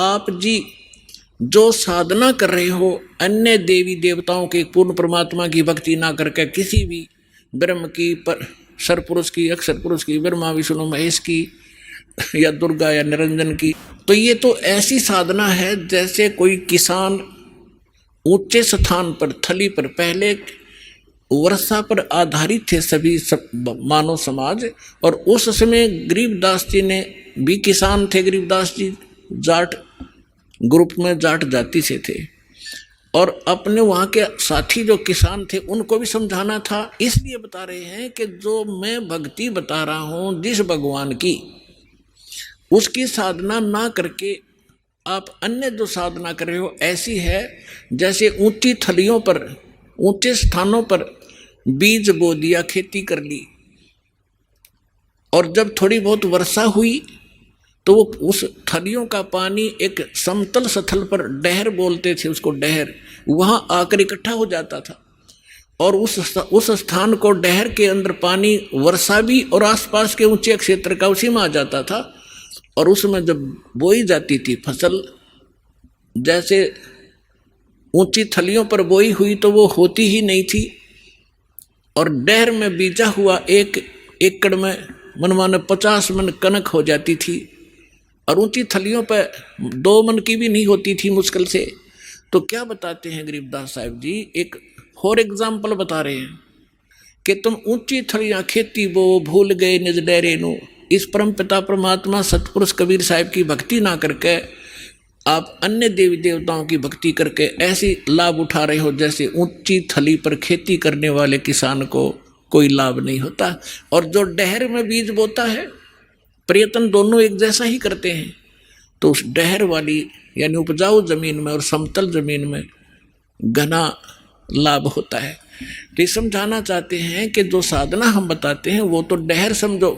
आप जी जो साधना कर रहे हो अन्य देवी देवताओं के पूर्ण परमात्मा की भक्ति ना करके किसी भी ब्रह्म की सरपुरुष की अक्षर पुरुष की ब्रह्मा विष्णु महेश की या दुर्गा या निरंजन की, तो ये तो ऐसी साधना है जैसे कोई किसान ऊंचे स्थान पर थली पर, पहले वर्षा पर आधारित थे सभी मानव समाज, और उस समय गरीबदास जी ने भी किसान थे। गरीबदास जी जाट ग्रुप में जाट जाति से थे और अपने वहाँ के साथी जो किसान थे उनको भी समझाना था। इसलिए बता रहे हैं कि जो मैं भक्ति बता रहा हूँ जिस भगवान की, उसकी साधना ना करके आप अन्य जो साधना कर रहे हो ऐसी है जैसे ऊंची थलियों पर ऊंचे स्थानों पर बीज बो दिया, खेती कर ली, और जब थोड़ी बहुत वर्षा हुई तो उस थलियों का पानी एक समतल स्थल पर, डहर बोलते थे उसको, डहर, वहां आकर इकट्ठा हो जाता था और उस स्थान को, डहर के अंदर पानी वर्षा भी और आसपास के ऊंचे क्षेत्र का उसी में आ जाता था। और उसमें जब बोई जाती थी फसल, जैसे ऊंची थलियों पर बोई हुई तो वो होती ही नहीं थी, और डहर में बीजा हुआ 1 एकड़ में मनमाने 50 मन कनक हो जाती थी, और ऊंची थलियों पर 2 मन की भी नहीं होती थी मुश्किल से। तो क्या बताते हैं गरीबदास साहब जी, एक फॉर एग्जाम्पल बता रहे हैं कि तुम ऊंची थलियां खेती बो भूल गए निज डेरे नु। इस परम पिता परमात्मा सतपुरुष कबीर साहब की भक्ति ना करके आप अन्य देवी देवताओं की भक्ति करके ऐसी लाभ उठा रहे हो जैसे ऊंची थली पर खेती करने वाले किसान को कोई लाभ नहीं होता। और जो डहर में बीज बोता है, प्रयत्न दोनों एक जैसा ही करते हैं, तो उस डहर वाली यानी उपजाऊ जमीन में और समतल जमीन में घना लाभ होता है। तो समझाना चाहते हैं कि जो साधना हम बताते हैं वो तो डहर समझो।